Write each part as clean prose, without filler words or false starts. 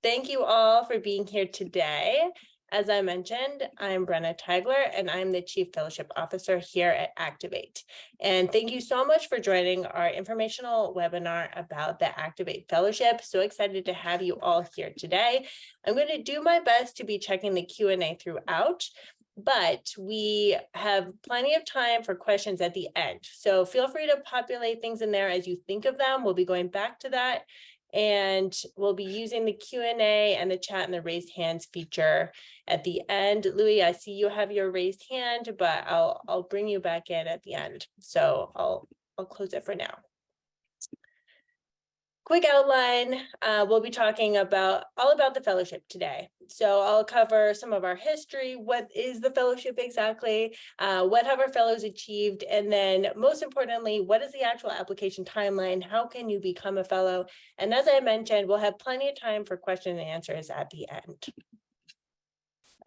Thank you all for being here today. As I mentioned, I'm Brenna Teigler, and I'm the Chief Fellowship Officer here at Activate. And thank you so much for joining our informational webinar about the Activate Fellowship. So excited to have you all here today. I'm going to do my best to be checking the Q&A throughout, but we have plenty of time for questions at the end. So feel free to populate things in there as you think of them. We'll be going back to that. And we'll be using the Q&A and the chat and the raised hands feature at the end. Louis, I see you have your raised hand, but I'll bring you back in at the end. So I'll close it for now. Quick outline, we'll be talking all about the fellowship today. So I'll cover some of our history, what is the fellowship exactly, what have our fellows achieved, and then most importantly, what is the actual application timeline, how can you become a fellow? And as I mentioned, we'll have plenty of time for question and answers at the end.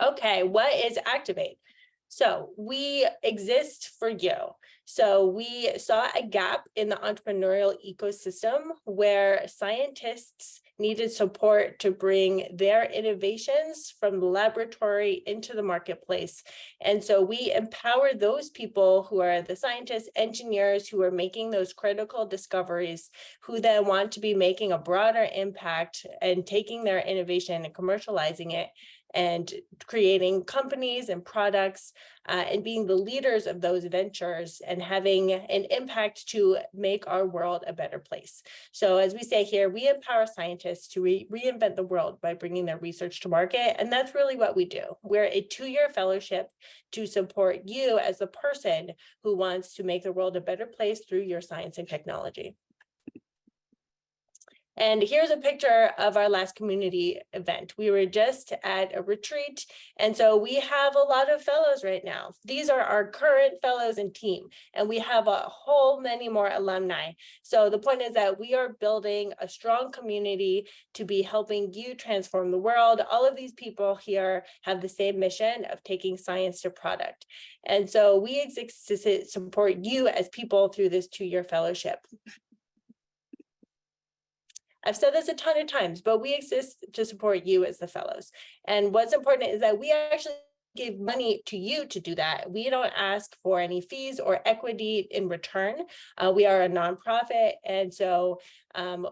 Okay, what is Activate? So we exist for you. So we saw a gap in the entrepreneurial ecosystem where scientists needed support to bring their innovations from the laboratory into the marketplace. And so we empower those people who are the scientists, engineers who are making those critical discoveries, who then want to be making a broader impact and taking their innovation and commercializing it and creating companies and products and being the leaders of those ventures and having an impact to make our world a better place. So as we say here, we empower scientists to reinvent the world by bringing their research to market. And that's really what we do. We're a 2-year fellowship to support you as the person who wants to make the world a better place through your science and technology. And here's a picture of our last community event. We were just at a retreat, and so we have a lot of fellows right now. These are our current fellows and team, and we have a whole many more alumni. So the point is that we are building a strong community to be helping you transform the world. All of these people here have the same mission of taking science to product. And so we exist to support you as people through this 2-year fellowship. I've said this a ton of times, but we exist to support you as the fellows. And what's important is that we actually give money to you to do that. We don't ask for any fees or equity in return. We are a nonprofit, and so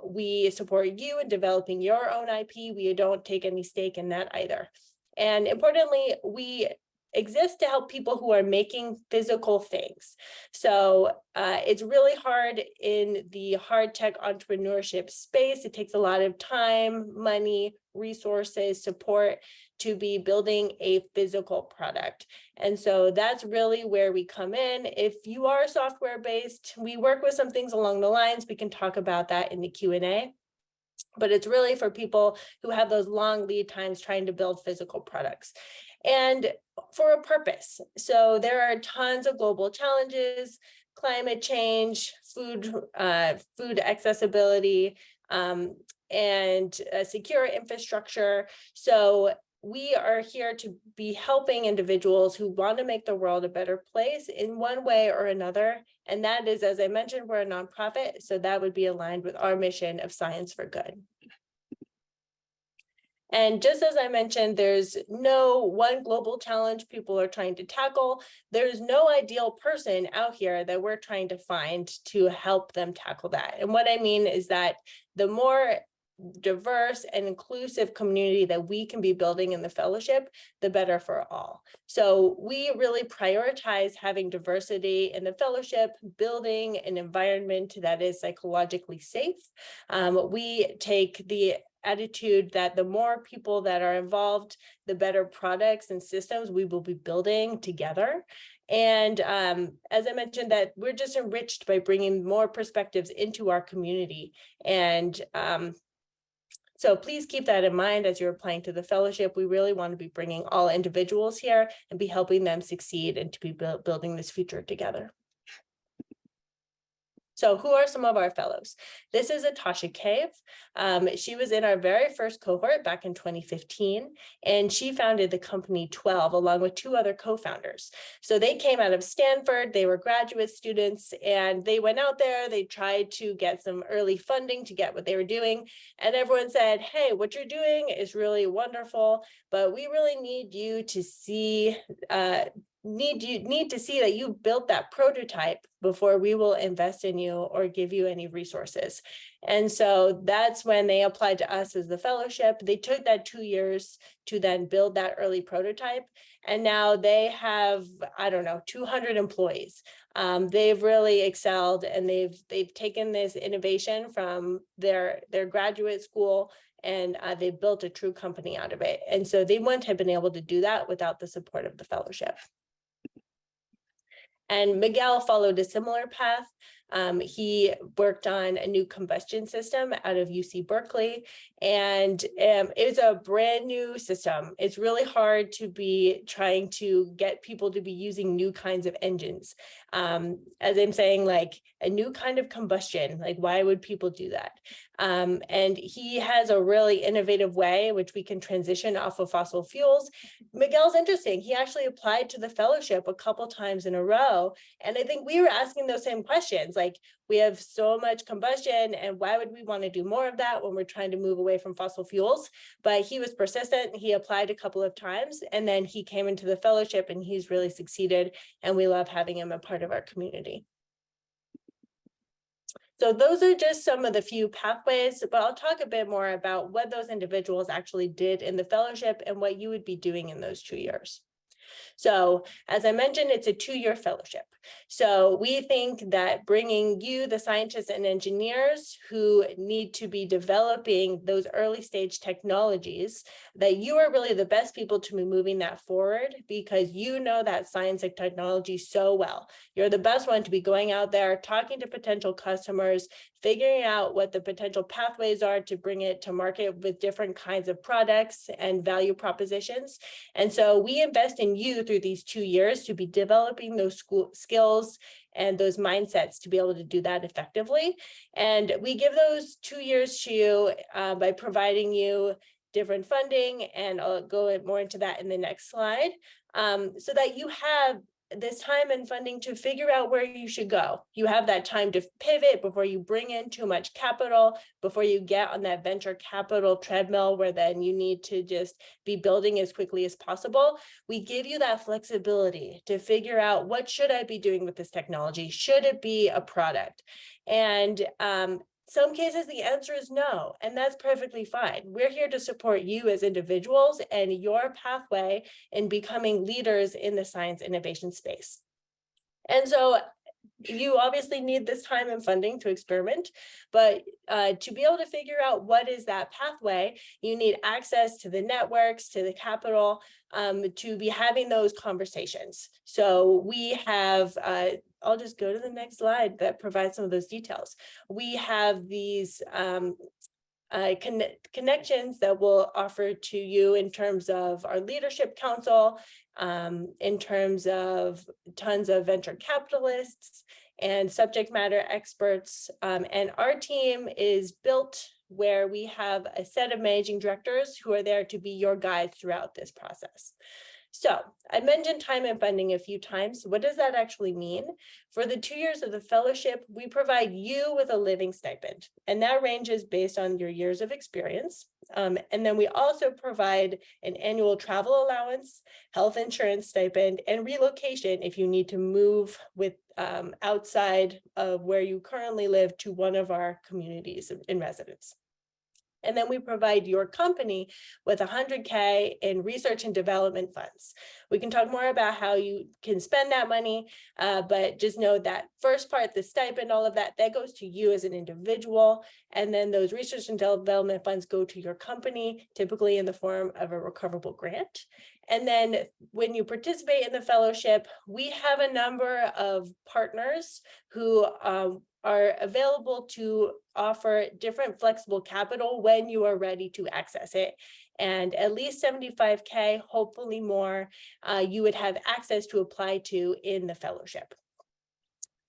we support you in developing your own IP. We don't take any stake in that either. And importantly, we exist to help people who are making physical things. So it's really hard in the hard tech entrepreneurship space. It takes a lot of time, money, resources, support to be building a physical product. And so that's really where we come in. If you are software based, we work with some things along the lines. We can talk about that in the Q&A. But it's really for people who have those long lead times trying to build physical products. And for a purpose. So there are tons of global challenges, climate change, food accessibility, and secure infrastructure. So we are here to be helping individuals who want to make the world a better place in one way or another. And that is, as I mentioned, we're a nonprofit, so that would be aligned with our mission of science for good. And just as I mentioned, there's no one global challenge people are trying to tackle. There's no ideal person out here that we're trying to find to help them tackle that. And what I mean is that the more diverse and inclusive community that we can be building in the fellowship, the better for all. So we really prioritize having diversity in the fellowship, building an environment that is psychologically safe. We take the attitude that the more people that are involved, the better products and systems we will be building together. And as I mentioned, that we're just enriched by bringing more perspectives into our community. And so please keep that in mind as you're applying to the fellowship. We really want to be bringing all individuals here and be helping them succeed and to be building this future together. So who are some of our fellows? This is Atasha Cave. She was in our very first cohort back in 2015, and she founded the company 12 along with 2 other co-founders. So they came out of Stanford, they were graduate students, and they went out there, they tried to get some early funding to get what they were doing. And everyone said, hey, what you're doing is really wonderful, but we really need you to see need to see that you built that prototype before we will invest in you or give you any resources. And so that's when they applied to us as the fellowship. They took that 2 years to then build that early prototype. And now they have, I don't know, 200 employees. They've really excelled, and they've taken this innovation from their graduate school, and they built a true company out of it. And so they wouldn't have been able to do that without the support of the fellowship. And Miguel followed a similar path. He worked on a new combustion system out of UC Berkeley, and it's a brand new system. It's really hard to be trying to get people to be using new kinds of engines. As I'm saying, like a new kind of combustion, like why would people do that? And he has a really innovative way in which we can transition off of fossil fuels. Miguel's interesting. He actually applied to the fellowship a couple times in a row. And I think we were asking those same questions, like we have so much combustion, and why would we want to do more of that when we're trying to move away from fossil fuels? But he was persistent. He applied a couple of times, and then he came into the fellowship, and he's really succeeded. And we love having him a part of our community. So those are just some of the few pathways, but I'll talk a bit more about what those individuals actually did in the fellowship and what you would be doing in those 2 years. So as I mentioned, it's a 2-year fellowship. So we think that bringing you, the scientists and engineers who need to be developing those early stage technologies, that you are really the best people to be moving that forward, because you know that science and technology so well. You're the best one to be going out there, talking to potential customers, figuring out what the potential pathways are to bring it to market with different kinds of products and value propositions. And so we invest in you through these 2 years to be developing those skills and those mindsets to be able to do that effectively. And we give those 2 years to you by providing you different funding, and I'll go more into that in the next slide, so that you have this time and funding to figure out where you should go. You have that time to pivot before you bring in too much capital, before you get on that venture capital treadmill where then you need to just be building as quickly as possible. We give you that flexibility to figure out, what should I be doing with this technology? Should it be a product? And some cases, the answer is no, and that's perfectly fine. We're here to support you as individuals and your pathway in becoming leaders in the science innovation space. And so you obviously need this time and funding to experiment, but to be able to figure out what is that pathway, you need access to the networks, to the capital, to be having those conversations. So we have, I'll just go to the next slide that provides some of those details. We have these connections that we'll offer to you in terms of our leadership council, in terms of tons of venture capitalists and subject matter experts. And our team is built where we have a set of managing directors who are there to be your guides throughout this process. So I mentioned time and funding a few times. What does that actually mean? For the 2 years of the fellowship, we provide you with a living stipend, and that ranges based on your years of experience. And then we also provide an annual travel allowance, health insurance stipend, and relocation if you need to move with outside of where you currently live to one of our communities in residence. And then we provide your company with $100K in research and development funds. We can talk more about how you can spend that money, but just know that first part, the stipend, all of that, that goes to you as an individual. And then those research and development funds go to your company, typically in the form of a recoverable grant. And then when you participate in the fellowship, we have a number of partners who are available to offer different flexible capital when you are ready to access it. And at least 75K, hopefully more, you would have access to apply to in the fellowship.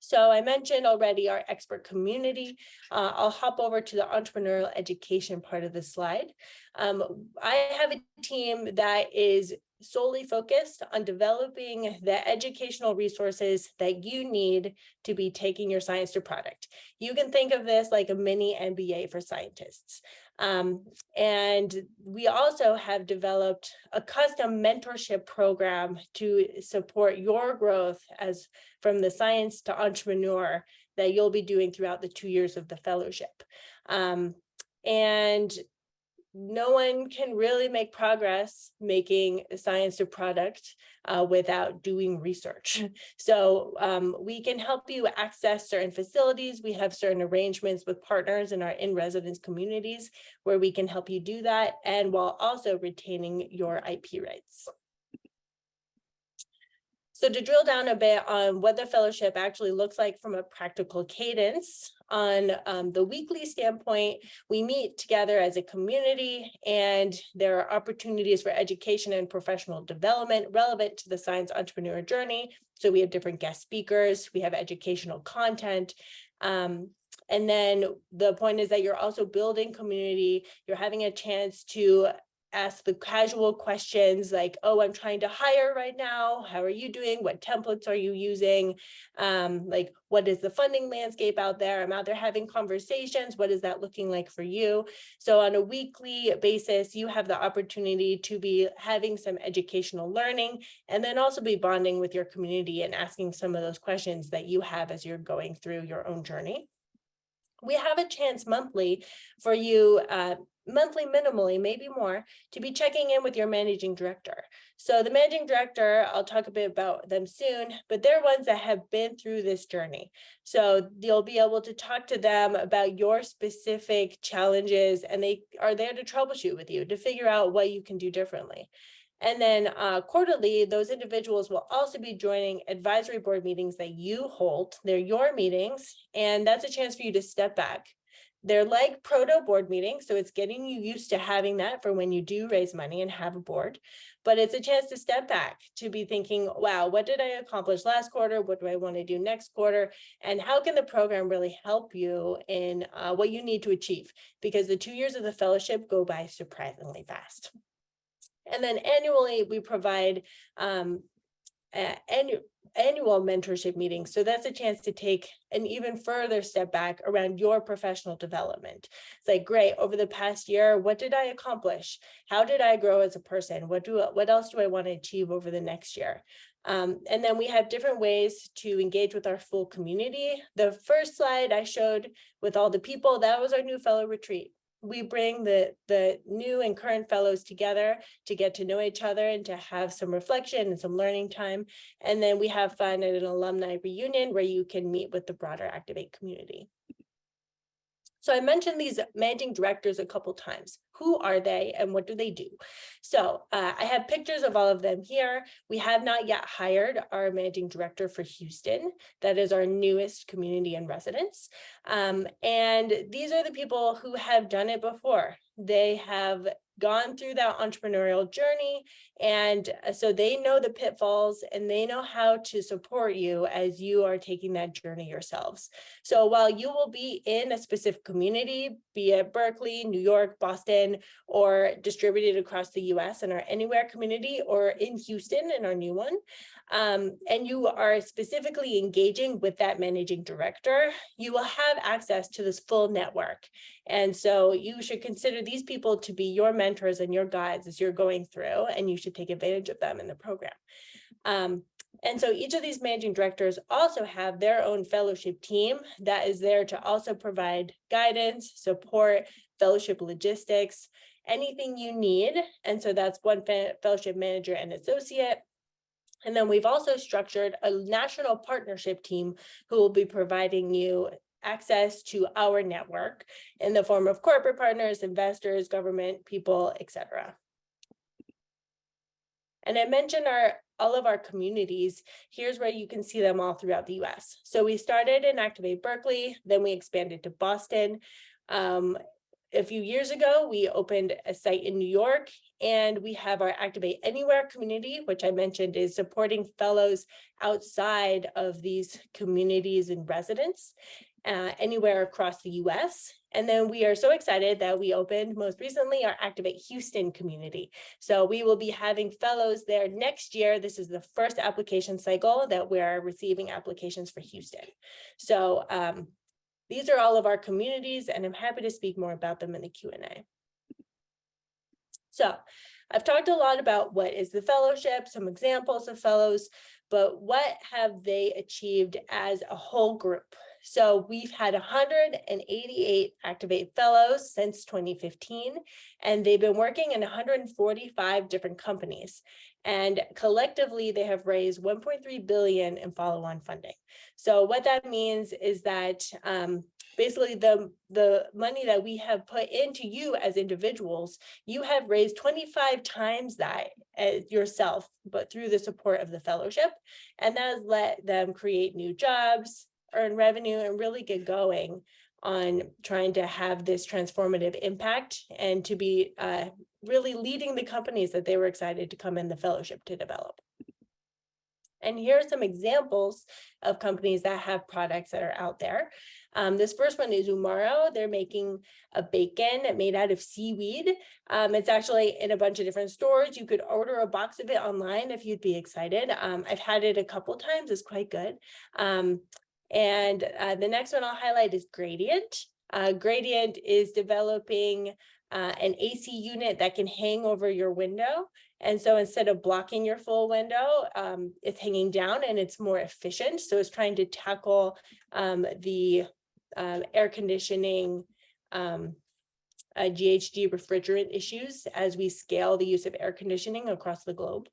So I mentioned already our expert community. I'll hop over to the entrepreneurial education part of the slide. I have a team that is solely focused on developing the educational resources that you need to be taking your science to product. You can think of this like a mini MBA for scientists. And we also have developed a custom mentorship program to support your growth as from the science to entrepreneur that you'll be doing throughout the 2 years of the fellowship. And no one can really make progress making science to product without doing research. So we can help you access certain facilities. We have certain arrangements with partners in our in-residence communities where we can help you do that, and while also retaining your IP rights. So to drill down a bit on what the fellowship actually looks like from a practical cadence, on the weekly standpoint, we meet together as a community, and there are opportunities for education and professional development relevant to the science entrepreneur journey. So we have different guest speakers, we have educational content, and then the point is that you're also building community. You're having a chance to ask the casual questions like, oh, I'm trying to hire right now. How are you doing? What templates are you using? Like, what is the funding landscape out there? I'm out there having conversations. What is that looking like for you? So on a weekly basis, you have the opportunity to be having some educational learning, and then also be bonding with your community and asking some of those questions that you have as you're going through your own journey. We have a chance monthly for you, monthly minimally, maybe more, to be checking in with your managing director. So the managing director, I'll talk a bit about them soon, but they're ones that have been through this journey. So you'll be able to talk to them about your specific challenges, and they are there to troubleshoot with you to figure out what you can do differently. And then quarterly, those individuals will also be joining advisory board meetings that you hold. They're your meetings, and that's a chance for you to step back. They're like proto board meetings, so it's getting you used to having that for when you do raise money and have a board. But it's a chance to step back, to be thinking, wow, what did I accomplish last quarter? What do I want to do next quarter? And how can the program really help you in what you need to achieve? Because the 2 years of the fellowship go by surprisingly fast. And then annually, we provide annual mentorship meetings. So that's a chance to take an even further step back around your professional development. It's like, great, over the past year, what did I accomplish? How did I grow as a person? What else do I want to achieve over the next year? And then we have different ways to engage with our full community. The first slide I showed with all the people, that was our new fellow retreat. We bring the new and current fellows together to get to know each other and to have some reflection and some learning time. And then we have fun at an alumni reunion where you can meet with the broader Activate community. So I mentioned these managing directors a couple times. Who are they and what do they do? So I have pictures of all of them here. We have not yet hired our managing director for Houston. That is our newest community in residence. And these are the people who have done it before. They have gone through that entrepreneurial journey, and so they know the pitfalls and they know how to support you as you are taking that journey yourselves. So while you will be in a specific community, be it Berkeley, New York, Boston, or distributed across the US in our Anywhere community, or in Houston in our new one, and you are specifically engaging with that managing director, you will have access to this full network. And so you should consider these people to be your mentors and your guides as you're going through, and you should take advantage of them in the program. And so each of these managing directors also have their own fellowship team that is there to also provide guidance, support, fellowship logistics, anything you need. And so that's one fellowship manager and associate. And then we've also structured a national partnership team who will be providing you access to our network in the form of corporate partners, investors, government people, etc. And I mentioned all of our communities. Here's where you can see them all throughout the US. So we started in Activate Berkeley, then we expanded to Boston. a few years ago, we opened a site in New York, and we have our Activate Anywhere community, which I mentioned is supporting fellows outside of these communities and residents anywhere across the US. And then we are so excited that we opened most recently our Activate Houston community. So we will be having fellows there next year. This is the first application cycle that we're receiving applications for Houston. So these are all of our communities, and I'm happy to speak more about them in the Q&A. So I've talked a lot about what is the fellowship, some examples of fellows, but what have they achieved as a whole group? So we've had 188 Activate fellows since 2015, and they've been working in 145 different companies. And collectively, they have raised 1.3 billion in follow-on funding. So what that means is that basically the money that we have put into you as individuals, you have raised 25 times that yourself, but through the support of the fellowship. And that has let them create new jobs, earn revenue, and really get going on trying to have this transformative impact and to be really leading the companies that they were excited to come in the fellowship to develop. And here are some examples of companies that have products that are out there. This first one is Umaro. They're making a bacon made out of seaweed. It's actually in a bunch of different stores. You could order a box of it online if you'd be excited. I've had it a couple times. It's quite good. And the next one I'll highlight is Gradient. Gradient is developing an AC unit that can hang over your window. And so instead of blocking your full window, it's hanging down and it's more efficient. So it's trying to tackle the air conditioning GHG refrigerant issues as we scale the use of air conditioning across the globe.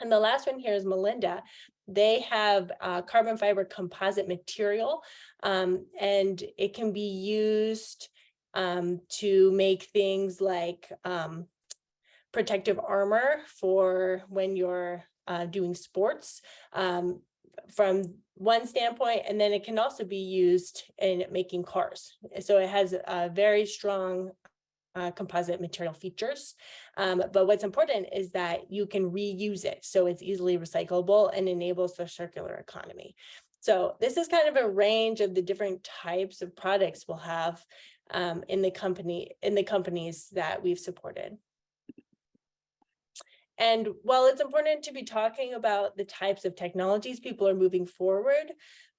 And the last one here is Melinda. They have carbon fiber composite material, and it can be used to make things like protective armor for when you're doing sports from one standpoint, and then it can also be used in making cars. So it has a very strong composite material features. But what's important is that you can reuse it. So it's easily recyclable and enables the circular economy. So this is kind of a range of the different types of products we'll have in the companies that we've supported. And while it's important to be talking about the types of technologies people are moving forward,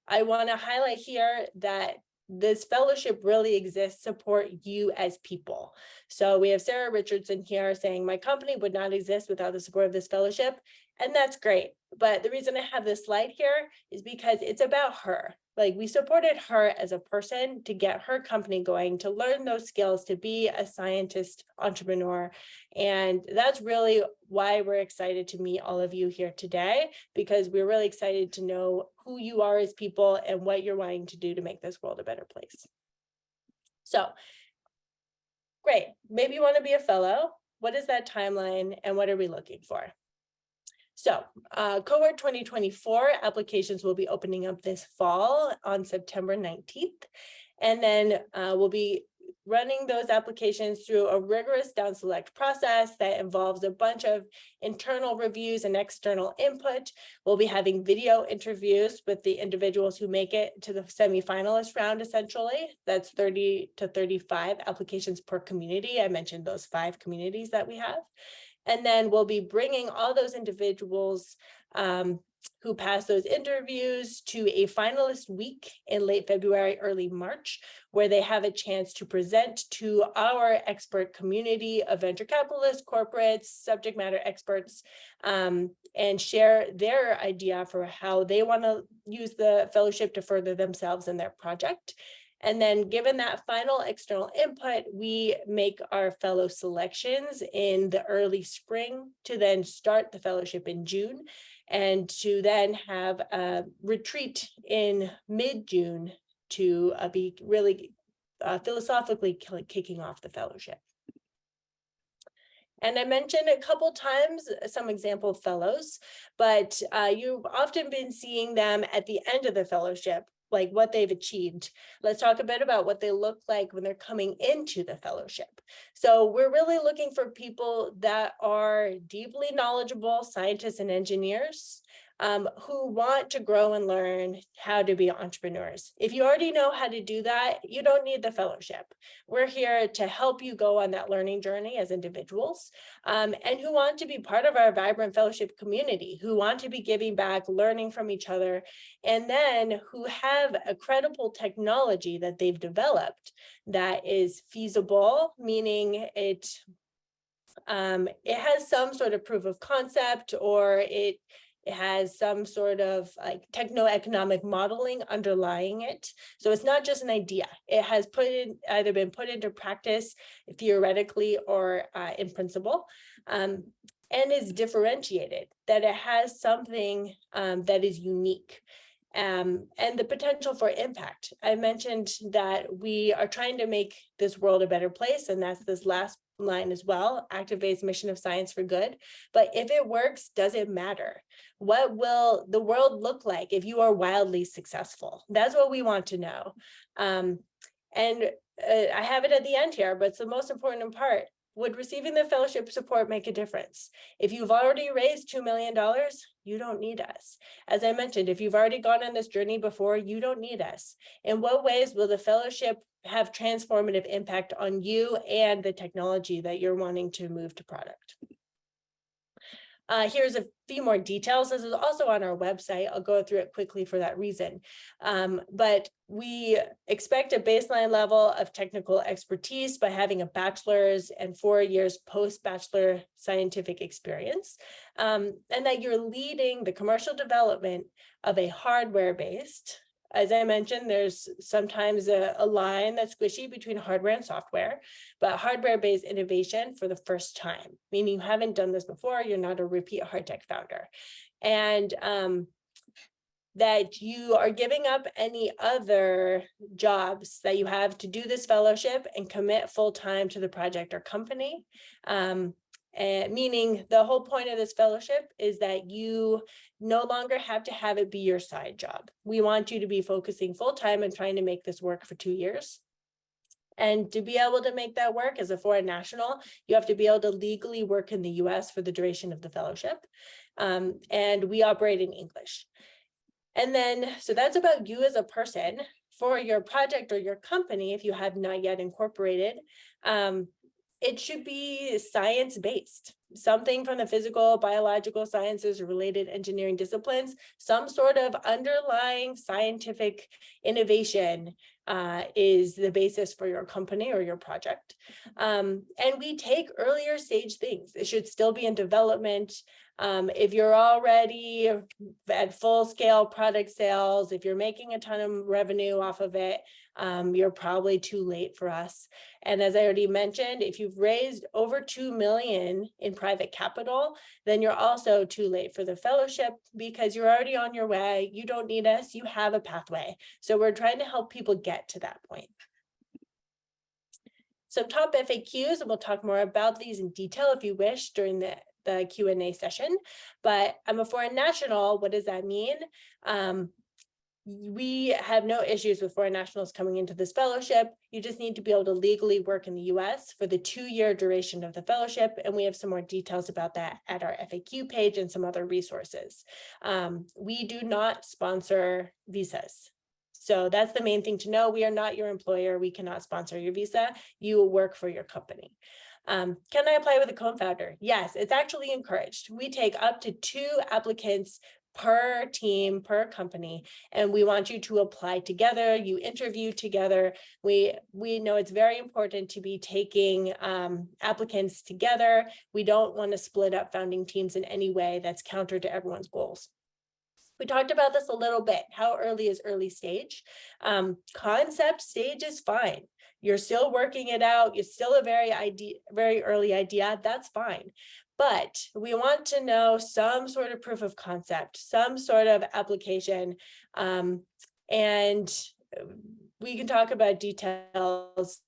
I want to highlight here that this fellowship really exists to support you as people. So we have Sarah Richardson here saying, my company would not exist without the support of this fellowship. And that's great. But the reason I have this slide here is because it's about her. Like, we supported her as a person to get her company going, to learn those skills, to be a scientist entrepreneur. And that's really why we're excited to meet all of you here today, because we're really excited to know who you are as people and what you're wanting to do to make this world a better place. So, great. Maybe you want to be a fellow. What is that timeline and what are we looking for? So Cohort 2024 applications will be opening up this fall on September 19th. And then we'll be running those applications through a rigorous down select process that involves a bunch of internal reviews and external input. We'll be having video interviews with the individuals who make it to the semifinalist round, essentially. That's 30 to 35 applications per community. I mentioned those 5 communities that we have. And then we'll be bringing all those individuals who pass those interviews to a finalist week in late February, early March, where they have a chance to present to our expert community of venture capitalists, corporates, subject matter experts, and share their idea for how they want to use the fellowship to further themselves in their project. And then given that final external input, we make our fellow selections in the early spring to then start the fellowship in June, and to then have a retreat in mid-June to be really philosophically kicking off the fellowship. And I mentioned a couple times some example fellows, but you've often been seeing them at the end of the fellowship like what they've achieved. Let's talk a bit about what they look like when they're coming into the fellowship. So we're really looking for people that are deeply knowledgeable scientists and engineers who want to grow and learn how to be entrepreneurs. If you already know how to do that, you don't need the fellowship. We're here to help you go on that learning journey as individuals, and who want to be part of our vibrant fellowship community, who want to be giving back, learning from each other, and then who have a credible technology that they've developed that is feasible, meaning it has some sort of proof of concept, or it has some sort of like techno-economic modeling underlying it. So it's not just an idea. It has either been put into practice theoretically or in principle, and is differentiated, that it has something that is unique. And the potential for impact. I mentioned that we are trying to make this world a better place, and that's this last line as well, activates mission of science for good. But if it works, does it matter? What will the world look like if you are wildly successful? That's what we want to know. And I have it at the end here, but it's the most important part. Would receiving the fellowship support make a difference? If you've already raised $2 million, you don't need us. As I mentioned, if you've already gone on this journey before, you don't need us. In what ways will the fellowship have transformative impact on you and the technology that you're wanting to move to product? Here's a few more details. This is also on our website. I'll go through it quickly for that reason. But we expect a baseline level of technical expertise by having a bachelor's and 4 years post-bachelor scientific experience, and that you're leading the commercial development of a hardware-based. As I mentioned, there's sometimes a line that's squishy between hardware and software, but hardware-based innovation for the first time, meaning you haven't done this before, you're not a repeat hard tech founder. And that you are giving up any other jobs that you have to do this fellowship and commit full-time to the project or company. And meaning the whole point of this fellowship is that you no longer have to have it be your side job. We want you to be focusing full-time and trying to make this work for 2 years. And to be able to make that work as a foreign national, you have to be able to legally work in the US for the duration of the fellowship. And we operate in English. And then, so that's about you as a person. For your project or your company, if you have not yet incorporated, it should be science-based, something from the physical, biological sciences, or related engineering disciplines, some sort of underlying scientific innovation is the basis for your company or your project. And we take earlier stage things. It should still be in development. If you're already at full scale product sales, if you're making a ton of revenue off of it, you're probably too late for us. And as I already mentioned, if you've raised over 2 million in private capital, then you're also too late for the fellowship because you're already on your way. You don't need us. You have a pathway. So we're trying to help people get to that point. Some top FAQs, and we'll talk more about these in detail if you wish during the Q&A session. But I'm a foreign national. What does that mean? We have no issues with foreign nationals coming into this fellowship. You just need to be able to legally work in the US for the 2-year duration of the fellowship. And we have some more details about that at our FAQ page and some other resources. We do not sponsor visas. So that's the main thing to know. We are not your employer. We cannot sponsor your visa. You will work for your company. Can I apply with a co-founder? Yes, it's actually encouraged. We take up to 2 applicants per team, per company, and we want you to apply together. You interview together. We know it's very important to be taking applicants together. We don't want to split up founding teams in any way that's counter to everyone's goals. We talked about this a little bit. How early is early stage? Concept stage is fine. You're still working it out. You're still a very early idea. That's fine. But we want to know some sort of proof of concept, some sort of application. And we can talk about details.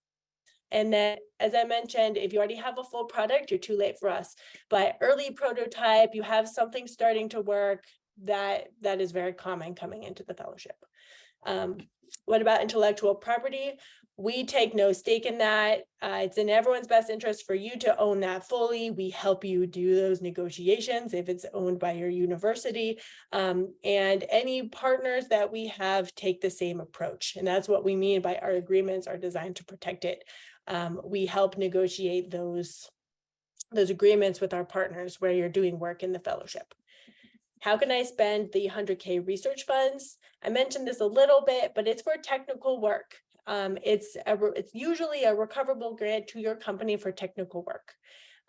And then, as I mentioned, if you already have a full product, you're too late for us. But early prototype, you have something starting to work, that is very common coming into the fellowship. What about intellectual property? We take no stake in that. It's in everyone's best interest for you to own that fully. We help you do those negotiations if it's owned by your university. And any partners that we have take the same approach. And that's what we mean by our agreements are designed to protect it. We help negotiate those agreements with our partners where you're doing work in the fellowship. How can I spend the 100K research funds? I mentioned this a little bit, but it's for technical work. It's usually a recoverable grant to your company for technical work.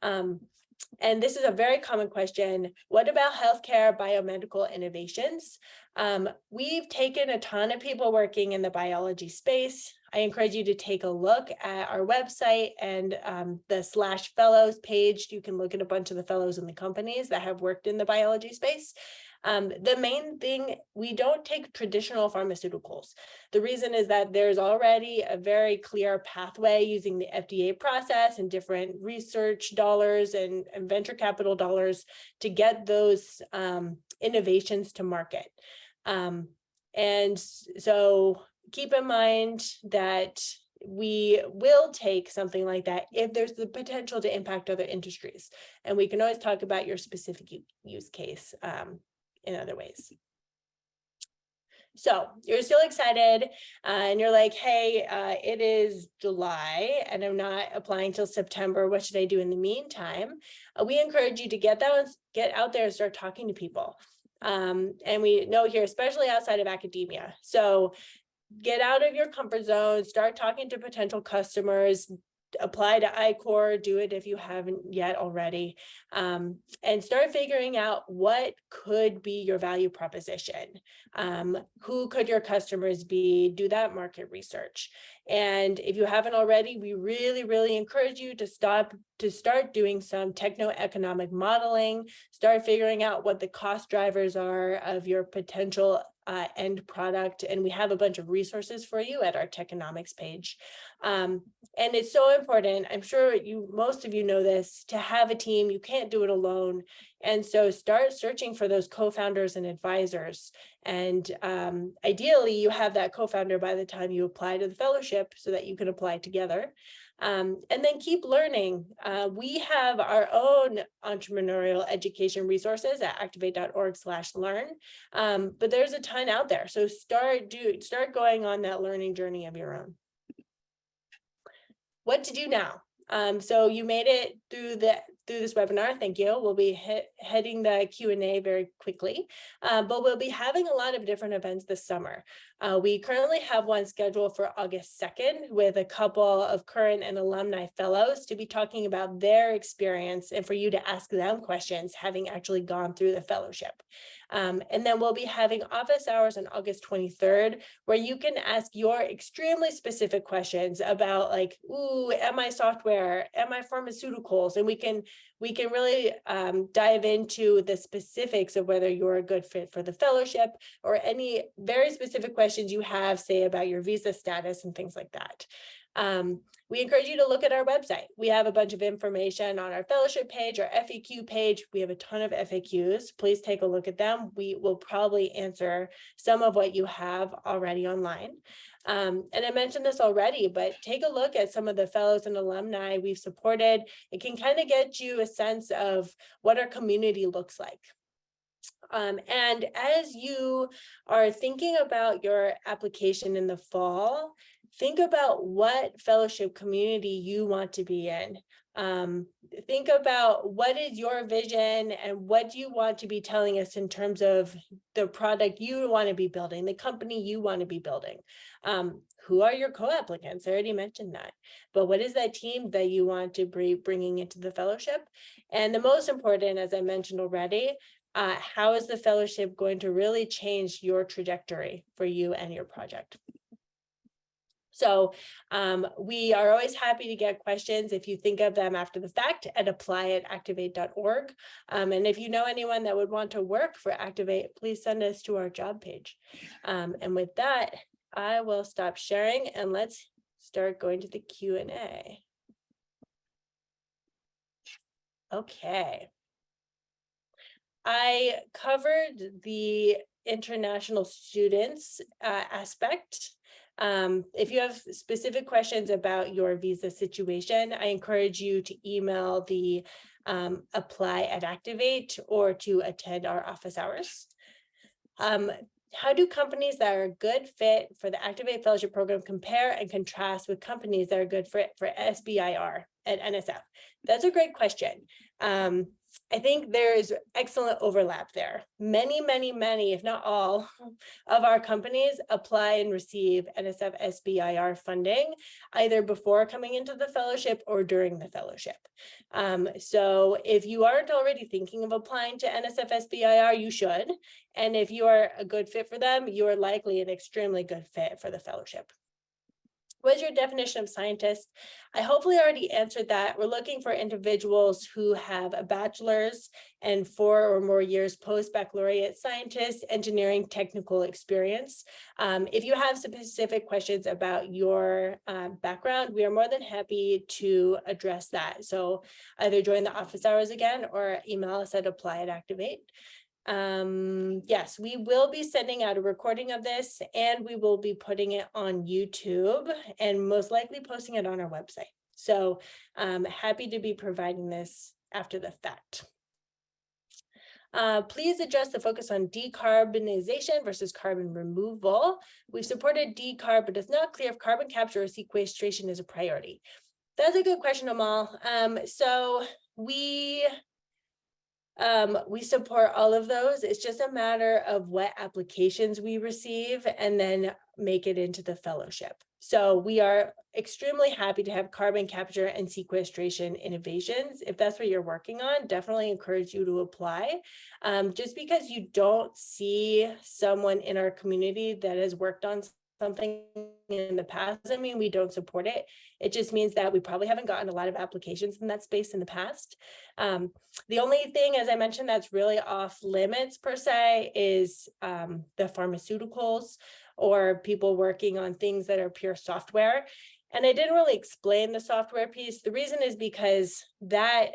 And this is a very common question. What about healthcare biomedical innovations? We've taken a ton of people working in the biology space. I encourage you to take a look at our website and the /fellows page. You can look at a bunch of the fellows in the companies that have worked in the biology space. The main thing, we don't take traditional pharmaceuticals. The reason is that there's already a very clear pathway using the FDA process and different research dollars and venture capital dollars to get those innovations to market. And so keep in mind that we will take something like that if there's the potential to impact other industries. And we can always talk about your specific use case in other ways. So you're still excited and you're like, hey, it is July and I'm not applying till September. What should I do in the meantime? We encourage you to get out there and start talking to people. And we know here, especially outside of academia. So get out of your comfort zone, start talking to potential customers, apply to I-Corps, do it if you haven't yet already, and start figuring out what could be your value proposition. Who could your customers be? Do that market research. And if you haven't already, we really, really encourage you to start doing some techno-economic modeling, start figuring out what the cost drivers are of your potential end product. And we have a bunch of resources for you at our Techonomics page. And it's so important, I'm sure most of you know this, to have a team. You can't do it alone. And so start searching for those co-founders and advisors. And ideally, you have that co-founder by the time you apply to the fellowship so that you can apply together. And then keep learning. We have our own entrepreneurial education resources at activate.org/learn, but there's a ton out there. So start going on that learning journey of your own. What to do now? So you made it through this webinar. Thank you. We'll be heading the Q&A very quickly, but we'll be having a lot of different events this summer. We currently have one scheduled for August 2nd with a couple of current and alumni fellows to be talking about their experience and for you to ask them questions having actually gone through the fellowship. And then we'll be having office hours on August 23rd, where you can ask your extremely specific questions about like, ooh, am I software? Am I pharmaceuticals? And we can really dive into the specifics of whether you're a good fit for the fellowship or any very specific questions you have, say, about your visa status and things like that. We encourage you to look at our website. We have a bunch of information on our fellowship page, our FAQ page. We have a ton of FAQs. Please take a look at them. We will probably answer some of what you have already online. And I mentioned this already, but take a look at some of the fellows and alumni we've supported. It can kind of get you a sense of what our community looks like. And as you are thinking about your application in the fall, think about what fellowship community you want to be in. Think about what is your vision and what do you want to be telling us in terms of the product you want to be building, the company you want to be building. Who are your co-applicants? I already mentioned that. But what is that team that you want to be bringing into the fellowship? And the most important, as I mentioned already, how is the fellowship going to really change your trajectory for you and your project? So we are always happy to get questions if you think of them after the fact at apply@activate.org. And if you know anyone that would want to work for Activate, please send us to our job page. And with that, I will stop sharing and let's start going to the Q&A. Okay. I covered the international students aspect. If you have specific questions about your visa situation, I encourage you to email the apply at Activate or to attend our office hours. How do companies that are a good fit for the Activate Fellowship Program compare and contrast with companies that are good fit for SBIR and NSF? That's a great question. I think there's excellent overlap there. Many, if not all, of our companies apply and receive NSF SBIR funding either before coming into the fellowship or during the fellowship. So if you aren't already thinking of applying to NSF SBIR, you should. And if you are a good fit for them, you are likely an extremely good fit for the fellowship. What is your definition of scientist? I hopefully already answered that. We're looking for individuals who have a bachelor's and 4 or more years post-baccalaureate scientist, engineering, technical experience. If you have specific questions about your background, we are more than happy to address that. So either join the office hours again or email us at apply@activate. Yes, we will be sending out a recording of this and we will be putting it on YouTube and most likely posting it on our website. So happy to be providing this after the fact. Please adjust the focus on decarbonization versus carbon removal. We've supported decarb, but it's not clear if carbon capture or sequestration is a priority. That's a good question, Amal. So we support all of those. It's just a matter of what applications we receive and then make it into the fellowship. So we are extremely happy to have carbon capture and sequestration innovations. If that's what you're working on, definitely encourage you to apply. Just because you don't see someone in our community that has worked on something in the past doesn't mean we don't support it. It just means that we probably haven't gotten a lot of applications in that space in the past. The only thing, as I mentioned, that's really off limits per se is the pharmaceuticals or people working on things that are pure software. And I didn't really explain the software piece. The reason is because that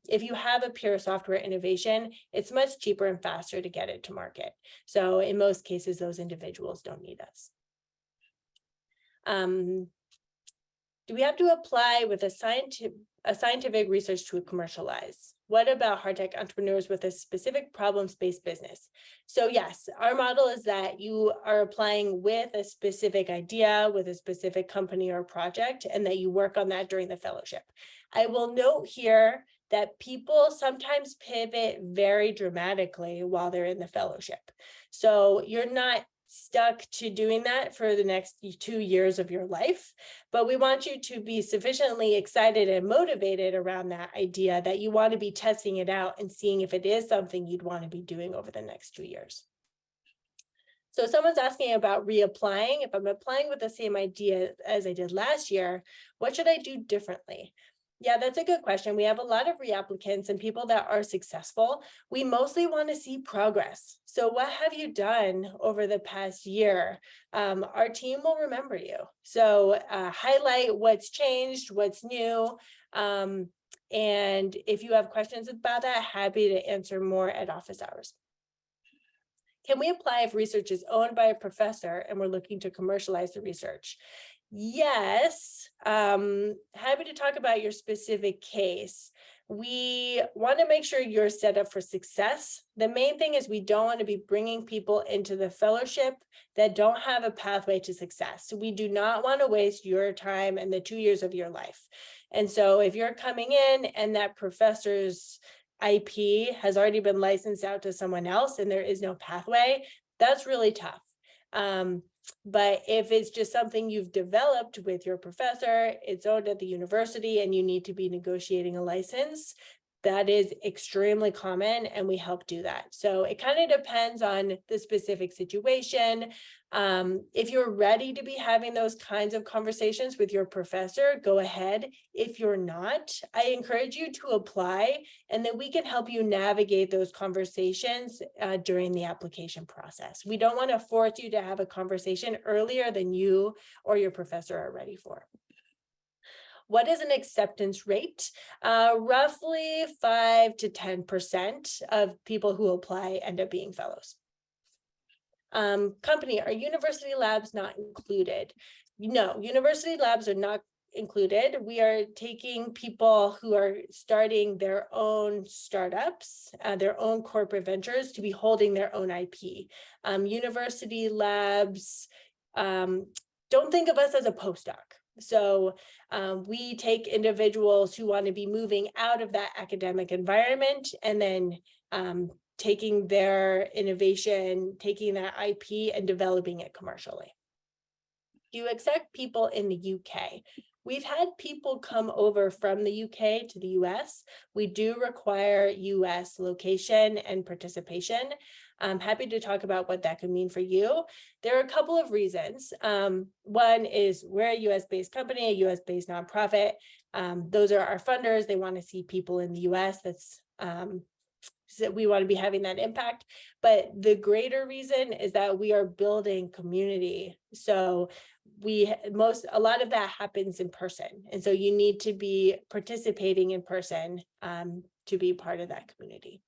if you have a pure software innovation, it's much cheaper and faster to get it to market. So in most cases, those individuals don't need us. Do we have to apply with a scientific research to commercialize? What about hard tech entrepreneurs with a specific problem-based business? So yes, our model is that you are applying with a specific idea, with a specific company or project, and that you work on that during the fellowship. I will note here that people sometimes pivot very dramatically while they're in the fellowship. So you're not stuck to doing that for the next 2 years of your life, but we want you to be sufficiently excited and motivated around that idea that you want to be testing it out and seeing if it is something you'd want to be doing over the next 2 years. So someone's asking about reapplying. If I'm applying with the same idea as I did last year, what should I do differently? Yeah, that's a good question. We have a lot of reapplicants and people that are successful. We mostly want to see progress. So what have you done over the past year? Our team will remember you. So highlight what's changed, what's new. And if you have questions about that, happy to answer more at office hours. Can we apply if research is owned by a professor and we're looking to commercialize the research? Yes, happy to talk about your specific case. We want to make sure you're set up for success. The main thing is we don't want to be bringing people into the fellowship that don't have a pathway to success. So we do not want to waste your time and the 2 years of your life. And so if you're coming in and that professor's IP has already been licensed out to someone else and there is no pathway, that's really tough. But if it's just something you've developed with your professor, it's owned at the university and you need to be negotiating a license, that is extremely common and we help do that. So it kind of depends on the specific situation. If you're ready to be having those kinds of conversations with your professor, go ahead. If you're not, I encourage you to apply and then we can help you navigate those conversations during the application process. We don't want to force you to have a conversation earlier than you or your professor are ready for. What is an acceptance rate? Roughly 5 to 10% of people who apply end up being fellows. Company, are university labs not included? No, university labs are not included. We are taking people who are starting their own startups, their own corporate ventures, to be holding their own IP. University labs, don't think of us as a postdoc. So we take individuals who want to be moving out of that academic environment and then taking their innovation, taking that IP and developing it commercially. Do you accept people in the UK? We've had people come over from the UK to the US. We do require US location and participation. I'm happy to talk about what that could mean for you. There are a couple of reasons. One is we're a US-based company, a US-based nonprofit. Those are our funders. They want to see people in the US. So we want to be having that impact. But the greater reason is that we are building community. So a lot of that happens in person. And so you need to be participating in person to be part of that community.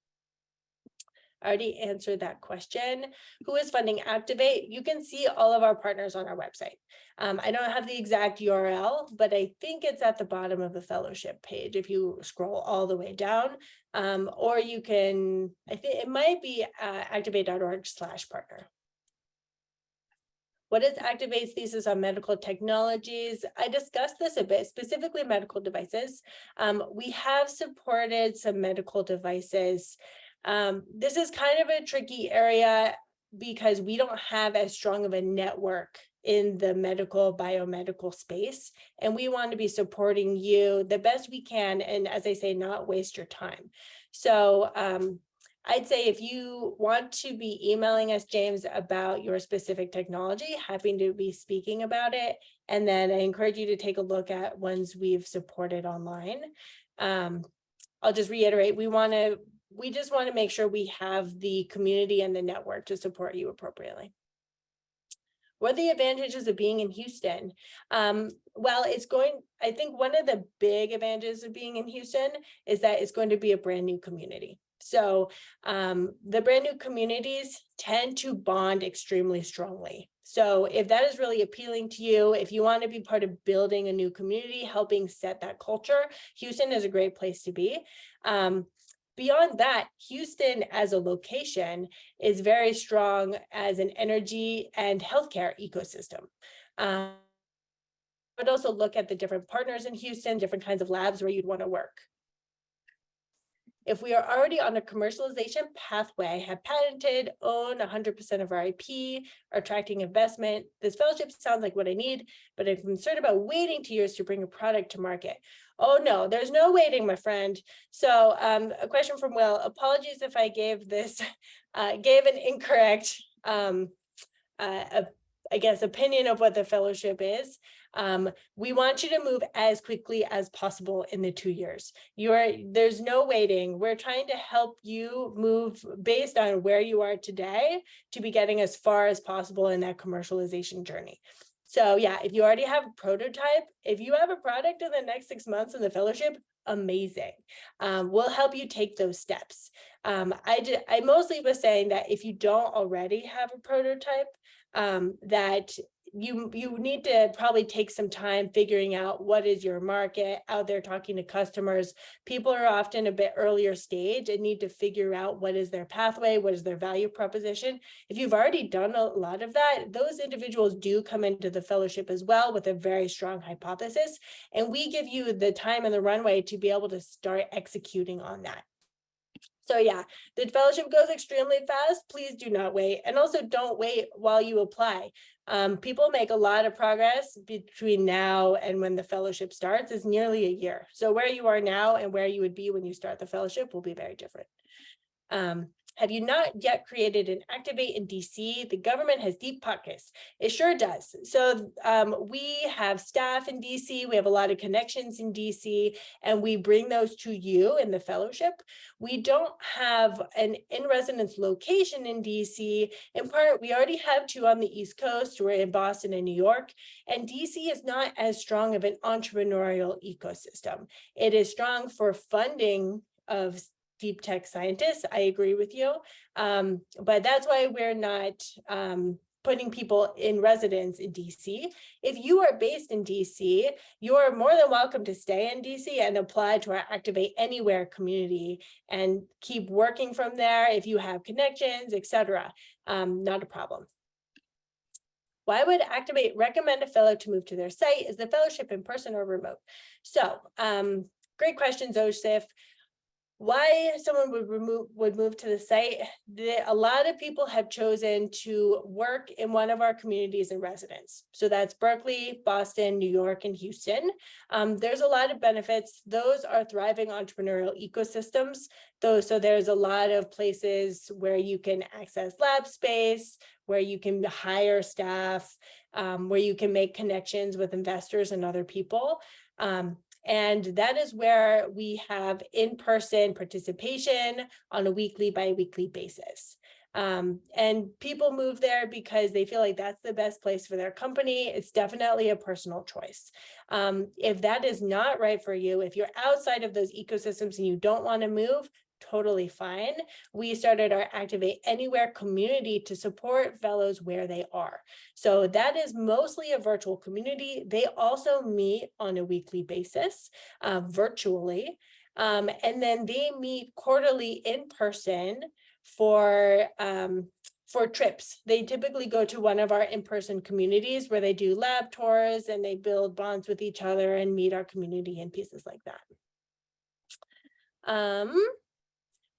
I already answered that question. Who is funding Activate? You can see all of our partners on our website. I don't have the exact URL, but I think it's at the bottom of the fellowship page if you scroll all the way down. Or you can, I think it might be activate.org/partner. What is Activate's thesis on medical technologies? I discussed this a bit, specifically medical devices. We have supported some medical devices. This is kind of a tricky area because we don't have as strong of a network in the biomedical space, and we want to be supporting you the best we can, and as I say, not waste your time. So I'd say if you want to be emailing us, James, about your specific technology, happy to be speaking about it. And then I encourage you to take a look at ones we've supported online. I'll just reiterate, we just want to make sure we have the community and the network to support you appropriately. What are the advantages of being in Houston? Well, I think one of the big advantages of being in Houston is that it's going to be a brand new community. So the brand new communities tend to bond extremely strongly. So if that is really appealing to you, if you want to be part of building a new community, helping set that culture, Houston is a great place to be. Beyond that, Houston as a location is very strong as an energy and healthcare ecosystem. But also look at the different partners in Houston, different kinds of labs where you'd want to work. If we are already on a commercialization pathway, have patented, own 100% of our IP, are attracting investment, this fellowship sounds like what I need, but I'm concerned about waiting 2 years to bring a product to market. Oh no, there's no waiting, my friend. So a question from Will. Apologies if I gave an incorrect, I guess, opinion of what the fellowship is. We want you to move as quickly as possible in the 2 years. There's no waiting. We're trying to help you move based on where you are today to be getting as far as possible in that commercialization journey. So yeah, if you already have a prototype, if you have a product in the next 6 months in the fellowship, amazing. We'll help you take those steps. I mostly was saying that if you don't already have a prototype, that you need to probably take some time figuring out what is your market out there, talking to customers. People are often a bit earlier stage and need to figure out what is their pathway, what is their value proposition. If you've already done a lot of that, those individuals do come into the fellowship as well with a very strong hypothesis, and we give you the time and the runway to be able to start executing on that. So yeah, the fellowship goes extremely fast. Please do not wait. And also don't wait while you apply. People make a lot of progress between now and when the fellowship starts is nearly a year. So where you are now and where you would be when you start the fellowship will be very different. have you not yet created an Activate in DC? The government has deep pockets. It sure does. So we have staff in DC, we have a lot of connections in DC, and we bring those to you in the fellowship. We don't have an in-residence location in DC. In part, we already have 2 on the East Coast. We're in Boston and New York, and DC is not as strong of an entrepreneurial ecosystem. It is strong for funding of deep tech scientists. I agree with you, but that's why we're not putting people in residence in DC. If you are based in DC, you are more than welcome to stay in DC and apply to our Activate Anywhere community and keep working from there if you have connections, etc. Not a problem. Why would Activate recommend a fellow to move to their site? Is the fellowship in person or remote? So great question, Joseph. Why someone would move to the site? A lot of people have chosen to work in one of our communities in residence. So that's Berkeley, Boston, New York, and Houston. There's a lot of benefits. Those are thriving entrepreneurial ecosystems. So there's a lot of places where you can access lab space, where you can hire staff, where you can make connections with investors and other people. And that is where we have in-person participation on a weekly, bi-weekly basis. And people move there because they feel like that's the best place for their company. It's definitely a personal choice. If that is not right for you, if you're outside of those ecosystems and you don't want to move, totally fine. We started our Activate Anywhere community to support fellows where they are. So that is mostly a virtual community. They also meet on a weekly basis, virtually. And then they meet quarterly in person for trips. They typically go to one of our in-person communities where they do lab tours and they build bonds with each other and meet our community and pieces like that.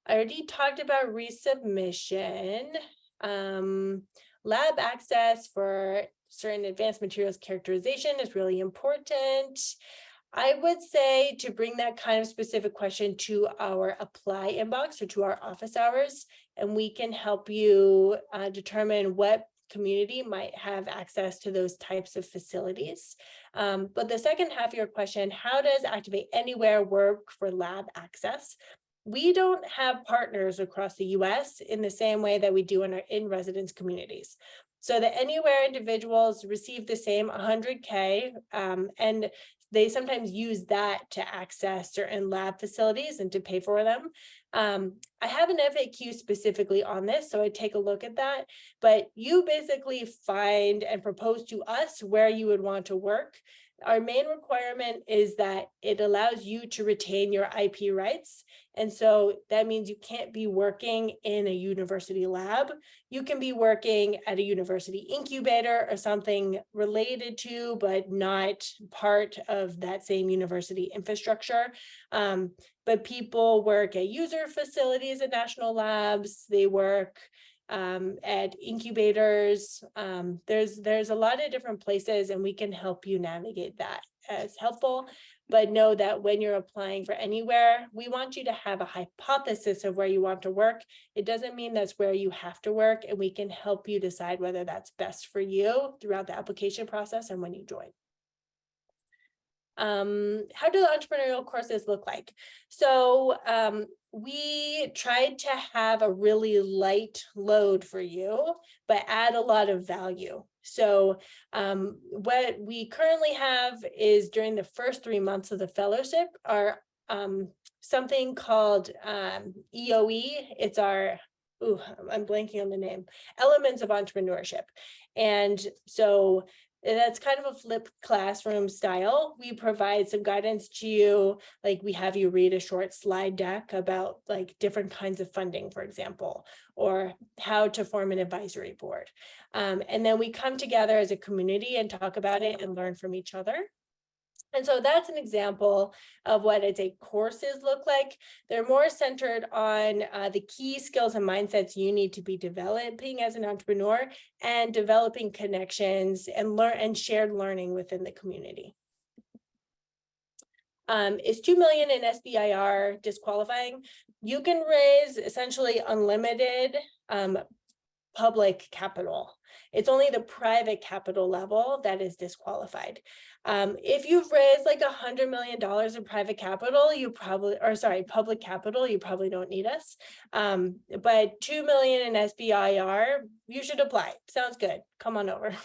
I already talked about resubmission. Lab access for certain advanced materials characterization is really important. I would say to bring that kind of specific question to our apply inbox or to our office hours, and we can help you determine what community might have access to those types of facilities. But the second half of your question, how does Activate Anywhere work for lab access? We don't have partners across the US in the same way that we do in our in-residence communities. So the Anywhere individuals receive the same 100K, and they sometimes use that to access certain lab facilities and to pay for them. I have an FAQ specifically on this, so I take a look at that. But you basically find and propose to us where you would want to work. Our main requirement is that it allows you to retain your IP rights. And so that means you can't be working in a university lab. You can be working at a university incubator or something related to, but not part of that same university infrastructure. But people work at user facilities at national labs. They work at incubators. There's a lot of different places, and we can help you navigate that as helpful. But know that when you're applying for Anywhere, we want you to have a hypothesis of where you want to work. It doesn't mean that's where you have to work, and we can help you decide whether that's best for you throughout the application process and when you join. How do the entrepreneurial courses look like? So we tried to have a really light load for you, but add a lot of value. So what we currently have is during the first 3 months of the fellowship are something called EOE. It's our, I'm blanking on the name, Elements of Entrepreneurship. And so that's kind of a flipped classroom style. We provide some guidance to you, like we have you read a short slide deck about like different kinds of funding, for example, or how to form an advisory board. And then we come together as a community and talk about it and learn from each other. And so that's an example of what I'd say courses look like. They're more centered on the key skills and mindsets you need to be developing as an entrepreneur and developing connections and shared learning within the community. Is $2 million in SBIR disqualifying? You can raise essentially unlimited public capital. It's only the private capital level that is disqualified. If you've raised like $100 million in private capital, public capital, you probably don't need us. But 2 million in SBIR, you should apply. Sounds good. Come on over.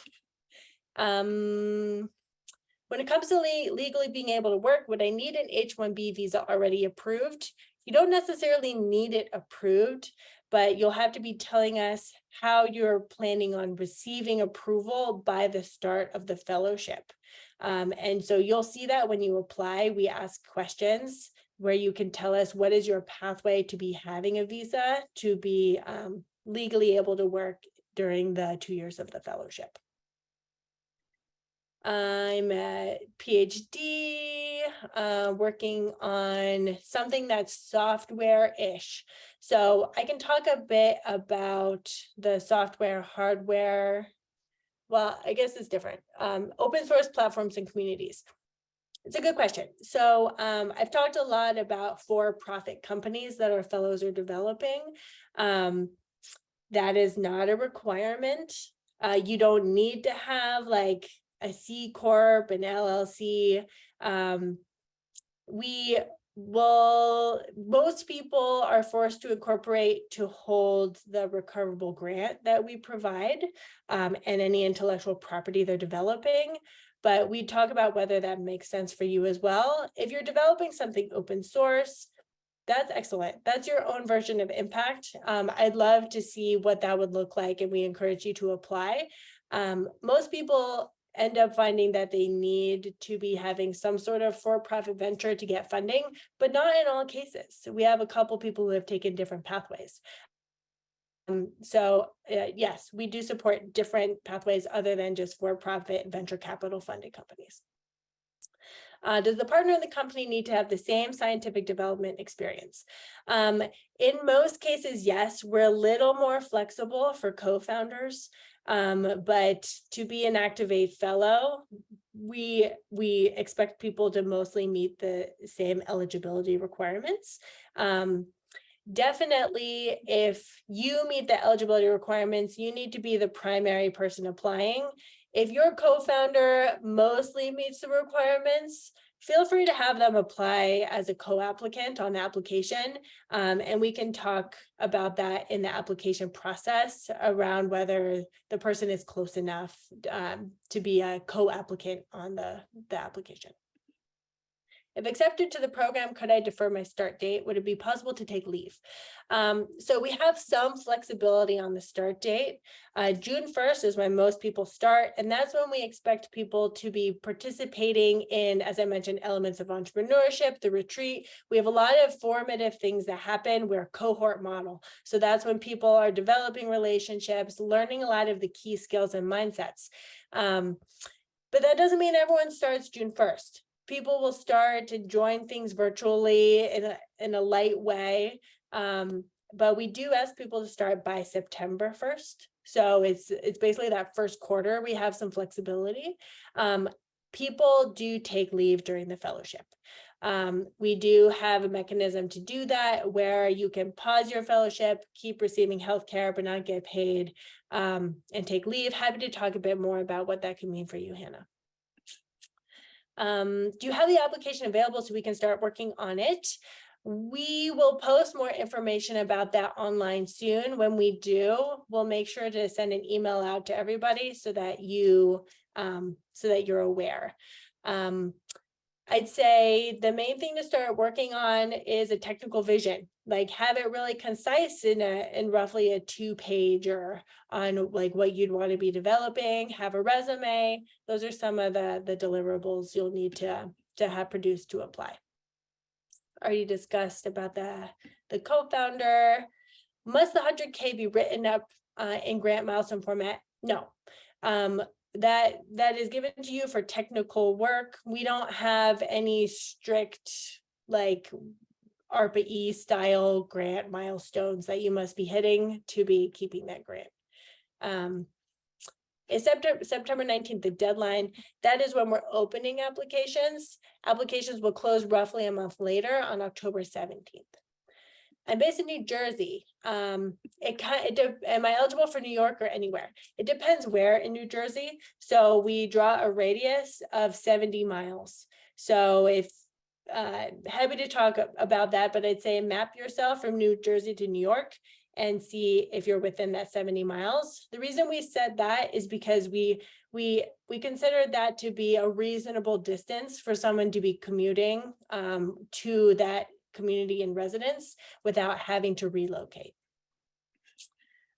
When it comes to legally being able to work, would I need an H-1B visa already approved? You don't necessarily need it approved, but you'll have to be telling us how you're planning on receiving approval by the start of the fellowship. And so you'll see that when you apply, we ask questions where you can tell us what is your pathway to be having a visa to be legally able to work during the 2 years of the fellowship. I'm a PhD working on something that's software-ish. So I can talk a bit about the software, hardware. Well, I guess it's different. Open source platforms and communities. It's a good question. So I've talked a lot about for-profit companies that our fellows are developing. That is not a requirement. You don't need to have like a C Corp, an LLC. Most people are forced to incorporate to hold the recoverable grant that we provide and any intellectual property they're developing. But we talk about whether that makes sense for you as well. If you're developing something open source, that's excellent. That's your own version of impact. I'd love to see what that would look like, and we encourage you to apply. Most people end up finding that they need to be having some sort of for-profit venture to get funding, but not in all cases. So we have a couple people who have taken different pathways. Yes, we do support different pathways other than just for-profit venture capital funded companies. Does the partner in the company need to have the same scientific development experience? In most cases, yes, we're a little more flexible for co-founders, but to be an Activate Fellow, we expect people to mostly meet the same eligibility requirements. Definitely, if you meet the eligibility requirements, you need to be the primary person applying. If your co-founder mostly meets the requirements, feel free to have them apply as a co-applicant on the application. And we can talk about that in the application process around whether the person is close enough to be a co-applicant on the application. If accepted to the program, could I defer my start date? Would it be possible to take leave? So we have some flexibility on the start date. June 1st is when most people start, and that's when we expect people to be participating in, as I mentioned, elements of entrepreneurship, the retreat. We have a lot of formative things that happen. We're a cohort model. So that's when people are developing relationships, learning a lot of the key skills and mindsets. But that doesn't mean everyone starts June 1st. People will start to join things virtually in a light way. But we do ask people to start by September 1st. So it's basically that first quarter, we have some flexibility. People do take leave during the fellowship. We do have a mechanism to do that where you can pause your fellowship, keep receiving healthcare, but not get paid, and take leave. Happy to talk a bit more about what that can mean for you, Hannah. Do you have the application available so we can start working on it? We will post more information about that online soon. When we do, we'll make sure to send an email out to everybody so that you're aware. I'd say the main thing to start working on is a technical vision. Like have it really concise in roughly a 2-pager on like what you'd want to be developing, have a resume. Those are some of the deliverables you'll need to have produced to apply. Already discussed about the co-founder. Must the 100K be written up in grant milestone format? No. That is given to you for technical work. We don't have any strict like ARPA-E style grant milestones that you must be hitting to be keeping that grant. Is September 19th the deadline? That is when we're opening applications. Applications will close roughly a month later on October 17th. I'm based in New Jersey. Am I eligible for New York or anywhere? It depends where in New Jersey. So we draw a radius of 70 miles. So if happy to talk about that, but I'd say map yourself from New Jersey to New York and see if you're within that 70 miles. The reason we said that is because we consider that to be a reasonable distance for someone to be commuting to that community and residence without having to relocate.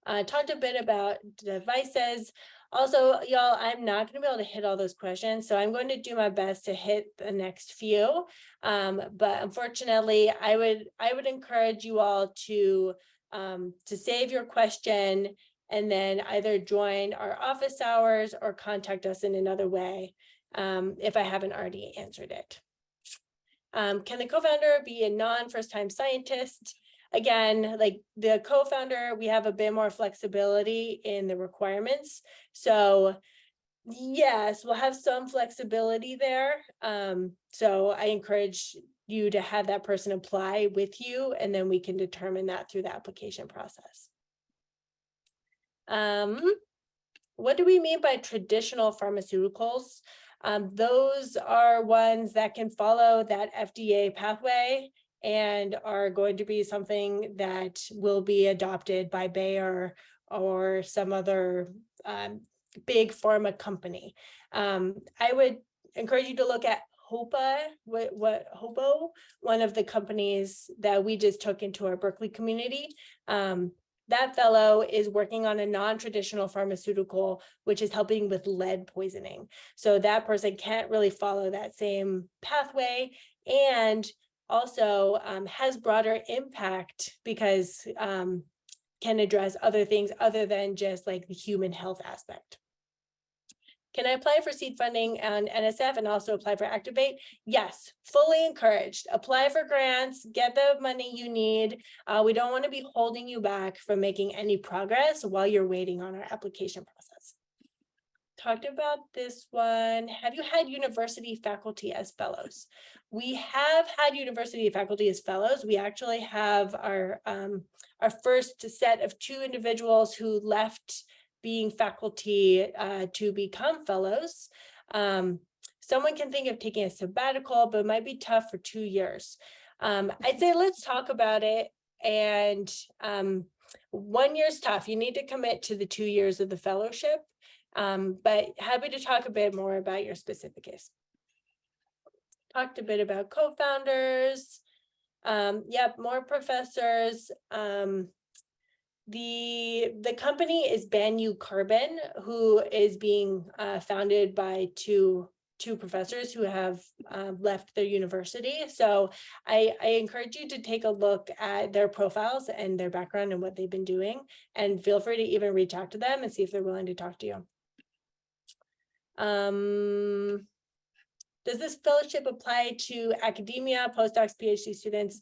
Talked a bit about devices. Also, y'all, I'm not going to be able to hit all those questions, so I'm going to do my best to hit the next few. But unfortunately, I would encourage you all to save your question and then either join our office hours or contact us in another way if I haven't already answered it. Can the co-founder be a non-first-time scientist? Again, like the co-founder, we have a bit more flexibility in the requirements. So yes, we'll have some flexibility there. So I encourage you to have that person apply with you, and then we can determine that through the application process. What do we mean by traditional pharmaceuticals? Those are ones that can follow that FDA pathway and are going to be something that will be adopted by Bayer or some other big pharma company. I would encourage you to look at HOPA, HOPO, one of the companies that we just took into our Berkeley community. That fellow is working on a non-traditional pharmaceutical, which is helping with lead poisoning. So that person can't really follow that same pathway, and also has broader impact because can address other things other than just like the human health aspect. Can I apply for seed funding on NSF and also apply for Activate? Yes, fully encouraged. Apply for grants, get the money you need. We don't want to be holding you back from making any progress while you're waiting on our application process. Talked about this one. Have you had university faculty as fellows? We have had university faculty as fellows. We actually have our first set of 2 individuals who left being faculty to become fellows. Someone can think of taking a sabbatical, but it might be tough for 2 years. I'd say let's talk about it. And 1 year's tough. You need to commit to the 2 years of the fellowship. But happy to talk a bit more about your specific case. Talked a bit about co-founders. Yep, more professors. The company is Banyu Carbon, who is being founded by two professors who have left their university. So I encourage you to take a look at their profiles and their background and what they've been doing, and feel free to even reach out to them and see if they're willing to talk to you. Does this fellowship apply to academia, postdocs, PhD students?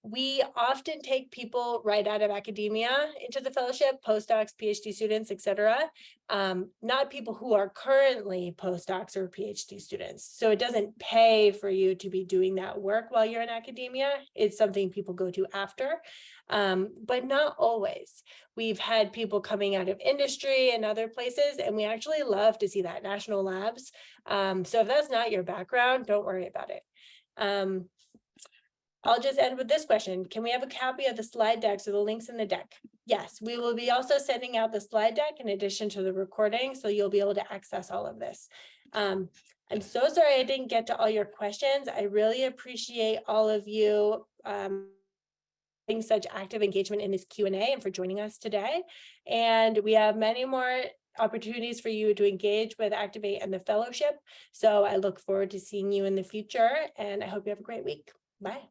We often take people right out of academia into the fellowship, postdocs, PhD students, et cetera. Not people who are currently postdocs or PhD students. So it doesn't pay for you to be doing that work while you're in academia. It's something people go to after, but not always. We've had people coming out of industry and other places, and we actually love to see that, national labs. So if that's not your background, don't worry about it. I'll just end with this question. Can we have a copy of the slide decks or the links in the deck? Yes, we will be also sending out the slide deck in addition to the recording, so you'll be able to access all of this. I'm so sorry I didn't get to all your questions. I really appreciate all of you having such active engagement in this Q&A and for joining us today. And we have many more opportunities for you to engage with Activate and the fellowship. So I look forward to seeing you in the future, and I hope you have a great week. Bye.